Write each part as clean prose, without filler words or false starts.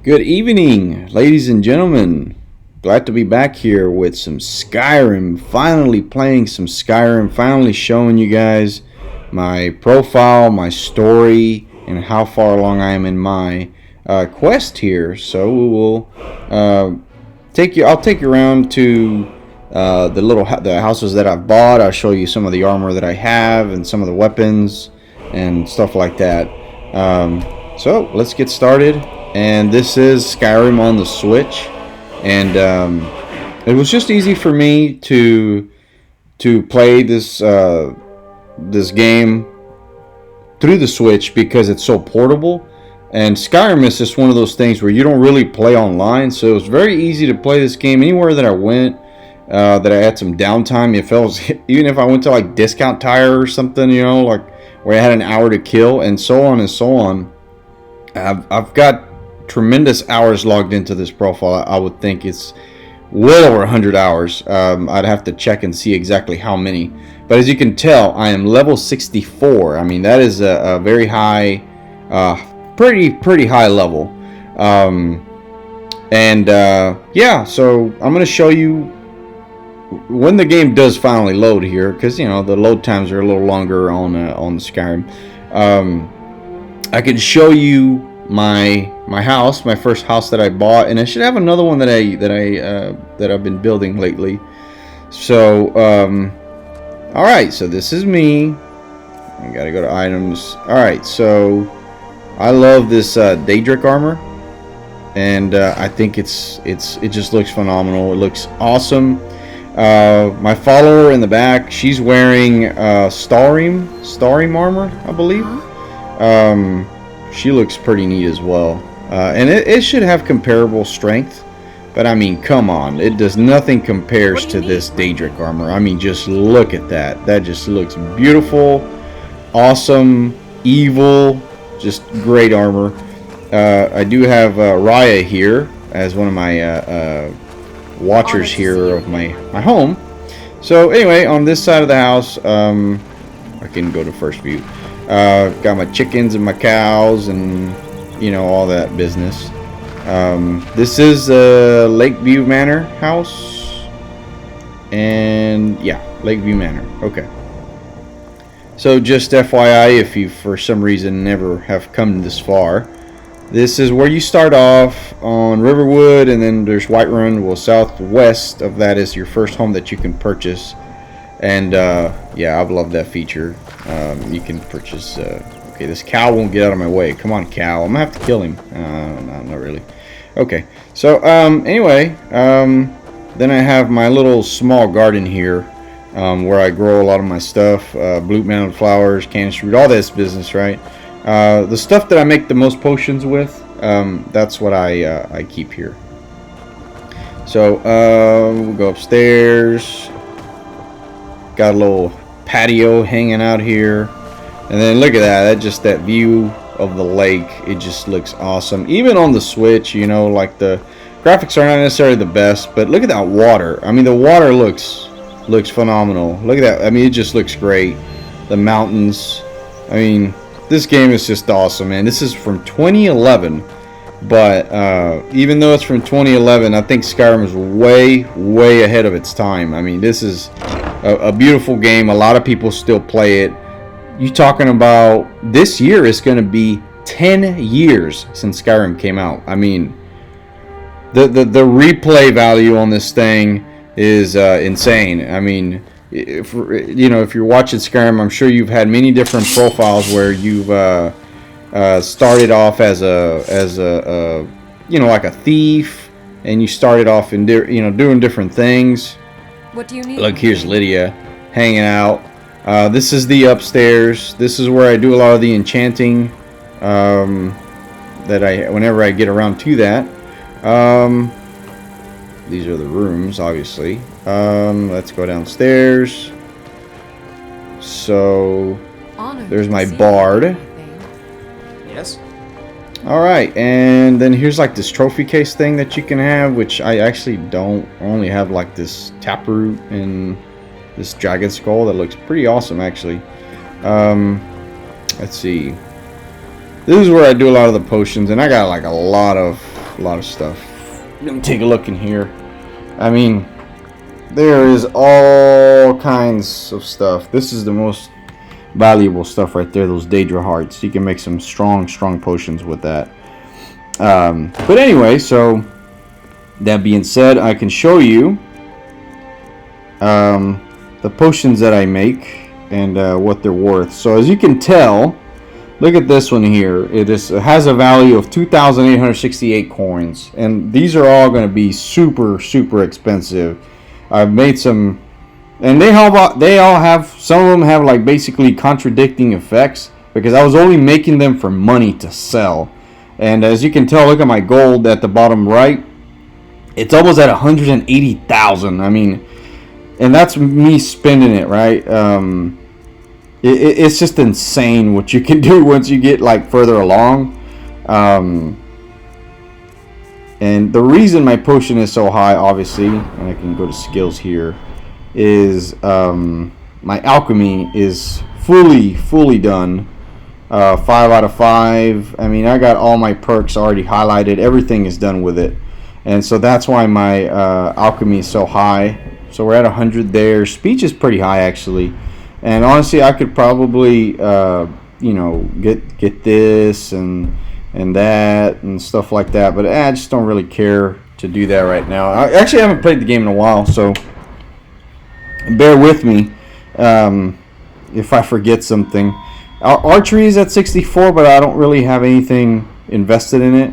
Good evening, ladies and gentlemen. Glad to be back here with some Skyrim. Finally playing some Skyrim. Finally showing you guys my profile, my story, and how far along I am in my quest here. So we will take you. I'll take you around to the houses that I've bought. I'll show you some of the armor that I have and some of the weapons and stuff like that. So let's get started. And this is Skyrim on the Switch, and it was just easy for me to play this this game through the Switch because it's so portable. And Skyrim is just one of those things where you don't really play online, so it was very easy to play this game anywhere that I went. That I had some downtime. If I was, even if I went to like Discount Tire or something, you know, like where I had an hour to kill, and so on and so on. I've got tremendous hours logged into this profile. I would think it's well over 100 hours. I'd have to check and see exactly how many. But as you can tell, I am level 64. I mean, that is a very high, pretty high level. Yeah, so I'm going to show you when the game does finally load here, because you know the load times are a little longer on the Skyrim. I can show you my house, my first house that I bought, and I should have another one that I've been building lately. So all right, so this is me. I gotta go to items. All right, so I love this Daedric armor, and I think it just looks phenomenal. It looks awesome. My follower in the back, she's wearing Skyrim armor, I believe. She looks pretty neat as well. And it should have comparable strength. But I mean, come on. It does nothing compares to this Daedric armor. I mean, just look at that. That just looks beautiful, awesome, evil, just great armor. I do have Raya here as one of my watchers here of my home. So anyway, on this side of the house, I can go to first view. Got my chickens and my cows and you know all that business. This is Lakeview Manor house, and yeah, Lakeview Manor. Okay. So just FYI, if you for some reason never have come this far, this is where you start off on Riverwood, and then there's Whiterun. Well, southwest of that is your first home that you can purchase. And yeah, I've loved that feature. You can purchase. Okay, this cow won't get out of my way. Come on, cow. I'm gonna have to kill him. No, not really. Okay. So anyway, then I have my little small garden here, where I grow a lot of my stuff. Blue-mounted flowers, candice root, all this business, right? The stuff that I make the most potions with, that's what I keep here. So we'll go upstairs. Got a little patio hanging out here, and then look at that. That view of the lake. It just looks awesome. Even on the Switch, you know, like the graphics are not necessarily the best, but look at that water. I mean, the water looks phenomenal. Look at that. I mean, it just looks great. The mountains. I mean, this game is just awesome, man. This is from 2011, but even though it's from 2011, I think Skyrim is way ahead of its time. I mean, this is a beautiful game. A lot of people still play it. You talking about this year is going to be 10 years since Skyrim came out. I mean, the replay value on this thing is insane. I mean, if you're watching Skyrim, I'm sure you've had many different profiles where you've started off as a like a thief, and you started off in doing different things. What do you need? Look, here's Lydia hanging out. This is the upstairs. This is where I do a lot of the enchanting. Whenever I get around to that. These are the rooms, obviously. Let's go downstairs. So there's my bard. Yes. Alright, and then here's like this trophy case thing that you can have, which I actually don't. I only have like this taproot and this dragon skull that looks pretty awesome, actually. Let's see. This is where I do a lot of the potions, and I got like a lot of a lot of stuff. Let me take a look in here. I mean, there is all kinds of stuff. This is the most valuable stuff right there, those Daedra hearts. You can make some strong potions with that. But anyway, so that being said, I can show you the potions that I make and what they're worth. So as you can tell, look at this one here. It has a value of 2,868 coins, and these are all going to be super expensive. I've made some, and they all have, some of them have like basically contradicting effects, because I was only making them for money to sell. And as you can tell, look at my gold at the bottom right. It's almost at 180,000. I mean, and that's me spending it, right? It's just insane what you can do once you get like further along. And the reason my potion is so high, obviously, and I can go to skills here, is my alchemy is fully done. 5 out of 5. I mean, I got all my perks already highlighted. Everything is done with it. And so that's why my alchemy is so high. So we're at 100 there. Speech is pretty high, actually. And honestly, I could probably, get this and that and stuff like that. But I just don't really care to do that right now. I actually haven't played the game in a while, so bear with me if I forget something. Archery is at 64, but I don't really have anything invested in it.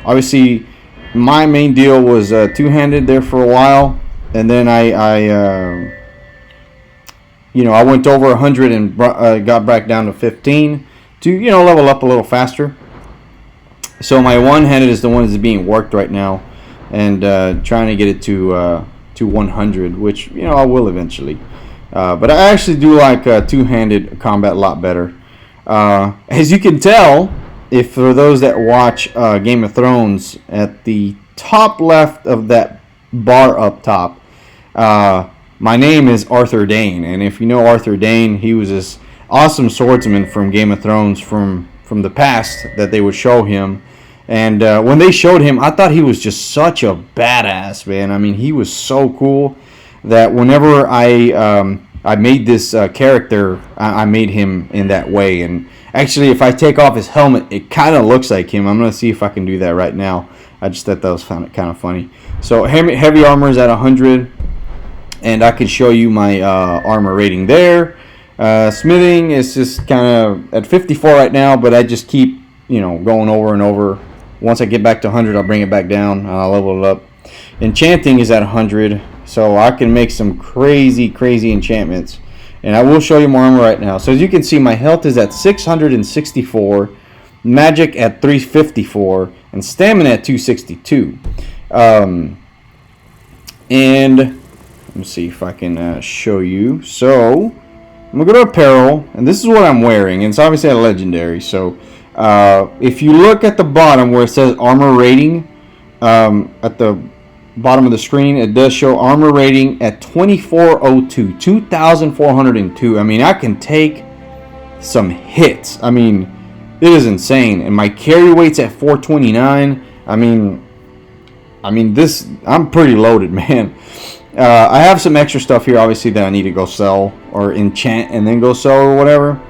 Obviously, my main deal was two-handed there for a while, and then I went over 100 and got back down to 15 to level up a little faster. So my one-handed is the one that's being worked right now, and trying to get it to 100, which I will eventually. But I actually do like two-handed combat a lot better. As you can tell, if for those that watch Game of Thrones, at the top left of that bar up top, my name is Arthur Dayne. And if you know Arthur Dayne, he was this awesome swordsman from Game of Thrones from the past that they would show him. And when they showed him, I thought he was just such a badass, man. I mean, he was so cool that whenever I made this character, I made him in that way. And actually, if I take off his helmet, it kind of looks like him. I'm going to see if I can do that right now. I just thought that was kind of funny. So heavy armor is at 100, and I can show you my armor rating there. Smithing is just kind of at 54 right now, but I just keep going over and over. Once I get back to 100, I'll bring it back down and I'll level it up. Enchanting is at 100, so I can make some crazy enchantments. And I will show you my armor right now. So as you can see, my health is at 664, magic at 354, and stamina at 262. And let me see if I can show you. So I'm gonna go to apparel, and this is what I'm wearing. And it's obviously a legendary. So if you look at the bottom where it says armor rating, at the bottom of the screen, it does show armor rating at 2402, 2402. I mean, I can take some hits. I mean, it is insane. And my carry weight's at 429. I mean this, I'm pretty loaded, man. I have some extra stuff here, obviously, that I need to go sell or enchant and then go sell or whatever.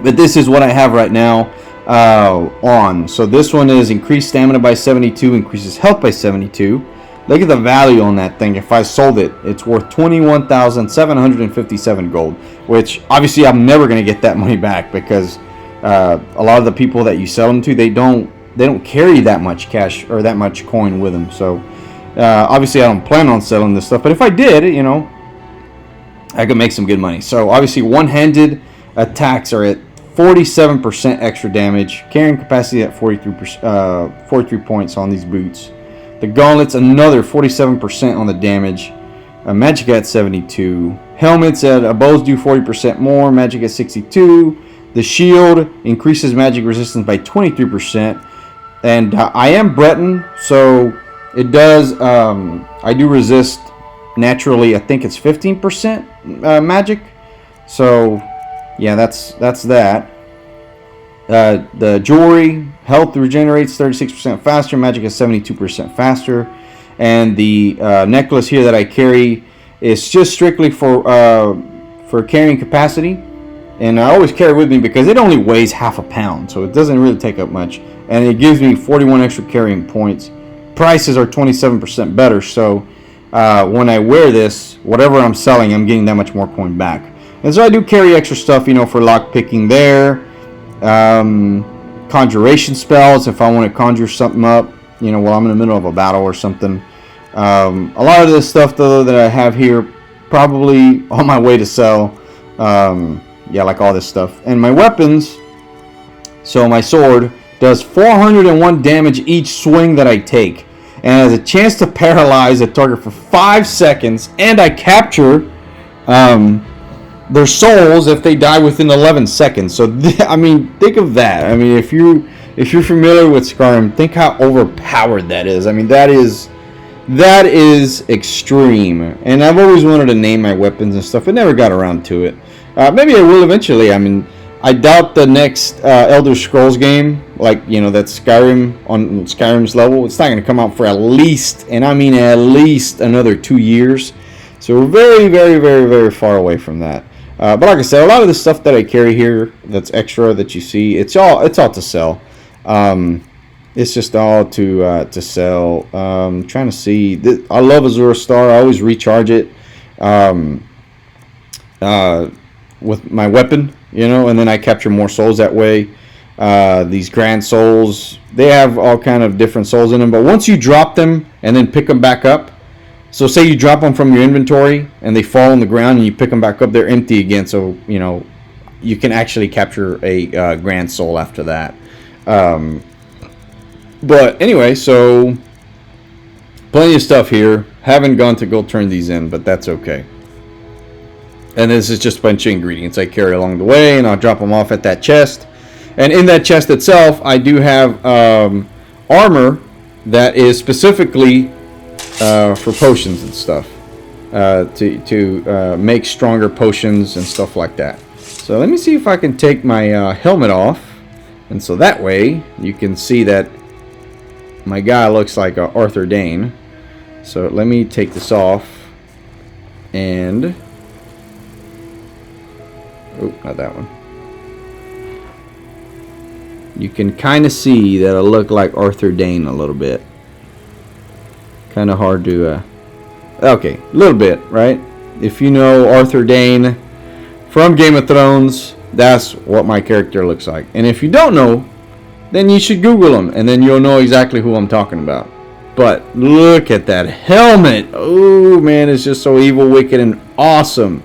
But this is what I have right now on. So this one is increased stamina by 72, increases health by 72. Look at the value on that thing. If I sold it, it's worth 21,757 gold, which obviously I'm never going to get that money back, because a lot of the people that you sell them to, they don't carry that much cash or that much coin with them. So obviously I don't plan on selling this stuff, but if I did, I could make some good money. So obviously one-handed attacks are at 47% extra damage, carrying capacity at 43 points on these boots. The gauntlets, another 47% on the damage. Magic at 72. Helmets at bows do 40% more. Magic at 62. The shield increases magic resistance by 23%. And I am Breton, so it does. I do resist naturally. I think it's 15% magic. So yeah, that's that. The jewelry health regenerates 36% faster. Magic is 72% faster. And the necklace here that I carry is just strictly for carrying capacity. And I always carry with me because it only weighs half a pound, so it doesn't really take up much. And it gives me 41 extra carrying points. Prices are 27% better, so when I wear this, whatever I'm selling, I'm getting that much more coin back. And so I do carry extra stuff, you know, for lock picking there. Conjuration spells if I want to conjure something up, you know, while I'm in the middle of a battle or something. A lot of this stuff though that I have here, probably on my way to sell. Yeah, like all this stuff. And my weapons, so my sword does 401 damage each swing that I take, and has a chance to paralyze a target for 5 seconds, and I capture their souls if they die within 11 seconds. So I mean, think of that. I mean, if you're familiar with Skyrim, think how overpowered that is. I mean, that is extreme. And I've always wanted to name my weapons and stuff. I never got around to it. Maybe I will eventually. I mean, I doubt the next Elder Scrolls game, like, you know, that's Skyrim on Skyrim's level, it's not going to come out for at least, and I mean at least, another 2 years. So we're very, very, very, very far away from that. But like I said, a lot of the stuff that I carry here that's extra that you see, it's all to sell. It's just all to sell. Trying to see. I love Azure Star. I always recharge it with my weapon, you know, and then I capture more souls that way. These grand souls, they have all kind of different souls in them, but once you drop them and then pick them back up, so say you drop them from your inventory and they fall on the ground and you pick them back up, they're empty again, so, you know, you can actually capture a grand soul after that. But anyway, so plenty of stuff here. Haven't gone to go turn these in, but that's okay. And this is just a bunch of ingredients I carry along the way, and I'll drop them off at that chest. And in that chest itself, I do have armor that is specifically for potions and stuff, to make stronger potions and stuff like that. So let me see if I can take my helmet off, and so that way you can see that my guy looks like Arthur Dane. So let me take this off, and oh, not that one. You can kind of see that I look like Arthur Dane a little bit. Kind of hard to okay, a little bit, right? If you know Arthur Dane from Game of Thrones, that's what my character looks like. And if you don't know, then you should Google him, and then you'll know exactly who I'm talking about. But look at that helmet. Oh man, it's just so evil, wicked, and awesome.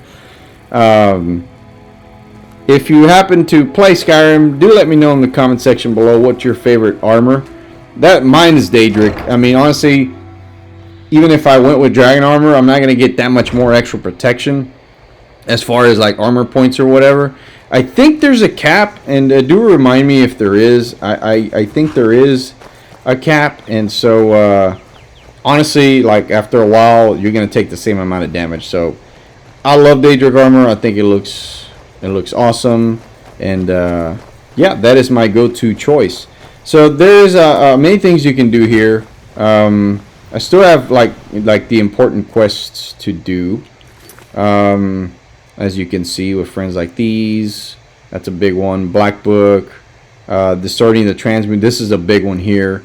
If you happen to play Skyrim, do let me know in the comment section below what's your favorite armor. Mine is Daedric. I mean, honestly, even if I went with dragon armor, I'm not going to get that much more extra protection as far as like armor points or whatever. I think there's a cap, and do remind me if there is. I think there is a cap, and so honestly, like after a while, you're going to take the same amount of damage. So I love Daedric armor. I think it looks awesome, and yeah, that is my go-to choice. So there's many things you can do here. I still have like the important quests to do, as you can see with friends like these. That's a big one. Black Book, distorting the transmute. This is a big one here.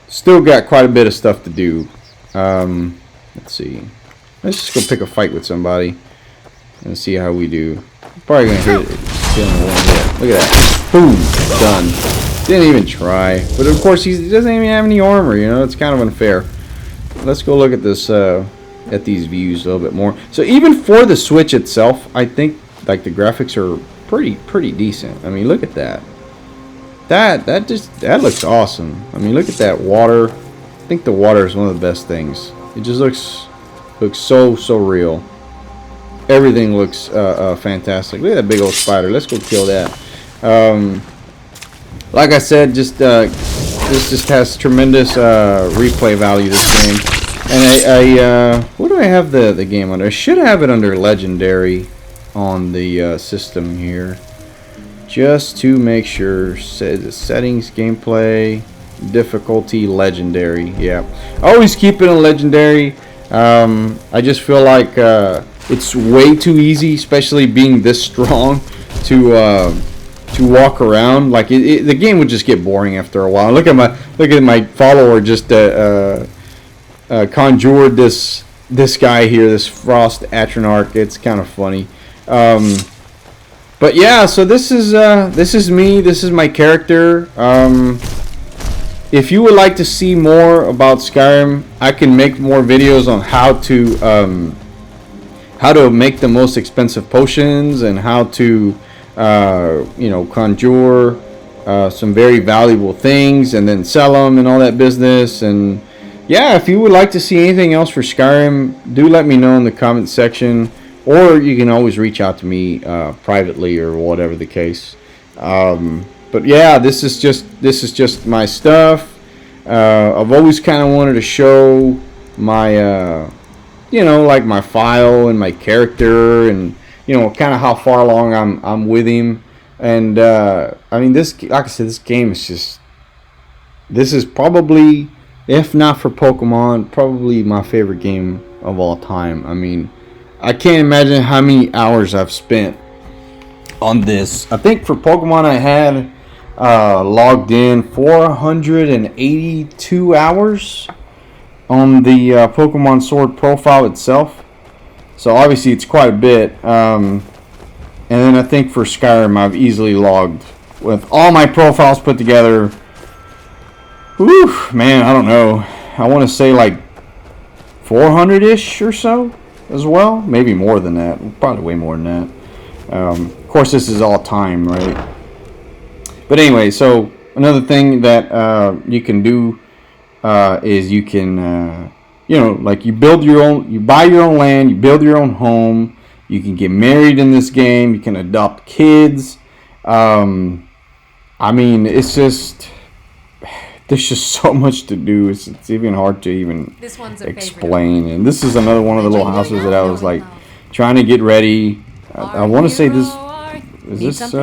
Still got quite a bit of stuff to do. Let's see. Let's just go pick a fight with somebody and see how we do. Probably gonna hit it. Look at that. Boom. Done. Didn't even try. But of course he doesn't even have any armor, you know, it's kind of unfair. Let's go look at this at these views a little bit more. So even for the Switch itself, I think like the graphics are pretty decent. I mean, look at that. That looks awesome. I mean, look at that water. I think the water is one of the best things. It just looks so real. Everything looks fantastic. Look at that big old spider. Let's go kill that. Like I said, this just has tremendous replay value, this game. And what do I have the game under? I should have it under Legendary on the system here. just to make sure. Says settings, gameplay, difficulty, legendary. Yeah, always keep it on legendary. I just feel like it's way too easy, especially being this strong, to walk around. Like the game would just get boring after a while. Look at my follower just conjured this guy here, this Frost Atronach. It's kind of funny. But yeah, so this is me. This is my character. If you would like to see more about Skyrim, I can make more videos on how to make the most expensive potions and how to conjure some very valuable things and then sell them and all that business. And yeah, if you would like to see anything else for Skyrim, do let me know in the comment section, or you can always reach out to me privately or whatever the case. But yeah, this is just my stuff. I've always kind of wanted to show my like my file and my character, and kind of how far along I'm with him. And I mean, this, like I said, this game is this is probably, if not for Pokemon, probably my favorite game of all time. I mean, I can't imagine how many hours I've spent on this. I think for Pokemon I had logged in 482 hours on the Pokemon Sword profile itself. So obviously it's quite a bit. And then I think for Skyrim I've easily logged, with all my profiles put together, whew, man, I don't know, I want to say like 400-ish or so as well. Maybe more than that. Probably way more than that. Of course, this is all time, right? But anyway, so another thing that you can do is you can, like you buy your own land, you build your own home. You can get married in this game. You can adopt kids. I mean, it's just, there's just so much to do. It's even hard to even explain. And this is another one of the little houses that I was like trying to get ready. I want to say this is this.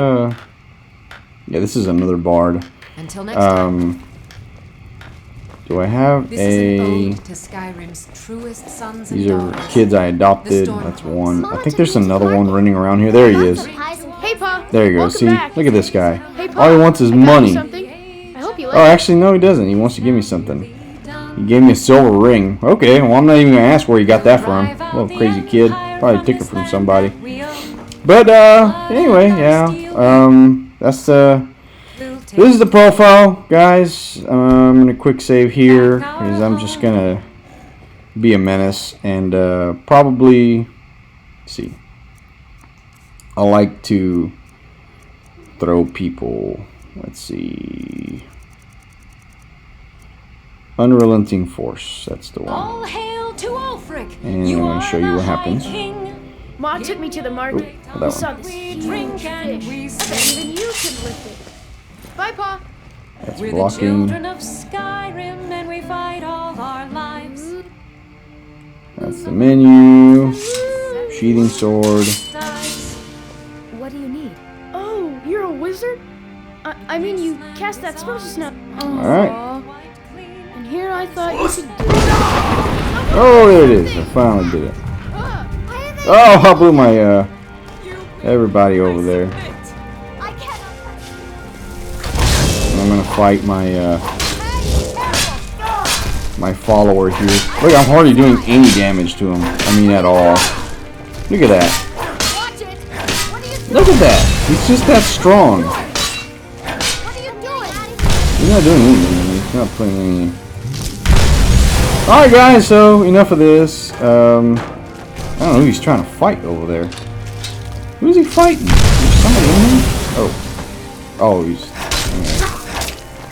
Yeah, this is another bard. Until next time. Do I have This is an ode to Skyrim's truest sons and These are daughters. kids I adopted. That's one. I think there's another one running around here. There he is. Hey, Pa. There you go. Welcome See? back. Look at this guy. Hey, Pa. All he wants is I got you money. something. I hope you like Oh, actually, no, he doesn't. He wants to give me something. He gave me a silver ring. Okay, well, I'm not even going to ask where he got that from. Little crazy kid. Probably took it from somebody. But, anyway, yeah. That's this is the profile, guys. I'm going to quick save here, because I'm just going to be a menace. And, probably, let's see. I like to throw people. Let's see. Unrelenting Force. That's the one. All hail to Ulfric. And I'm going to show you what happens. Ma took me to the market. Oh, We that saw one. this We huge drink and fish. we I bet even you can lift it. Bye, Pa. That's We're the blocking. children of Skyrim and we fight all our lives. That's the menu. Sheathing sword. What do you need? Oh, you're a wizard? I mean, you cast that spell just now. Alright. And here I thought you could do Oh, there it is. I finally did it. Oh, I blew my, everybody over there. I'm gonna fight my, my follower here. Look, I'm hardly doing any damage to him. I mean, at all. Look at that. Look at that. He's just that strong. He's not doing anything. He's not putting any. Alright, guys, so enough of this. I don't know who he's trying to fight over there. Who's he fighting? There's somebody in there? Oh. Oh, he's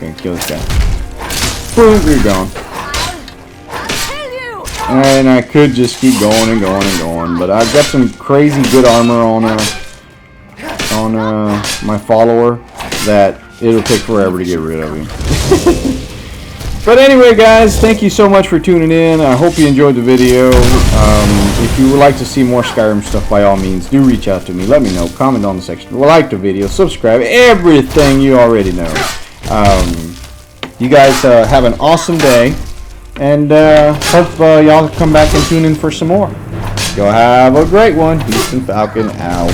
gonna kill this guy. Boom, you're gone. And I could just keep going and going and going, but I've got some crazy good armor on my follower that it'll take forever to get rid of him. But anyway, guys, thank you so much for tuning in. I hope you enjoyed the video. If you would like to see more Skyrim stuff, by all means, do reach out to me. Let me know. Comment on the section. Like the video. Subscribe. Everything you already know. You guys have an awesome day. And hope y'all come back and tune in for some more. Y'all have a great one. Houston Falcon out.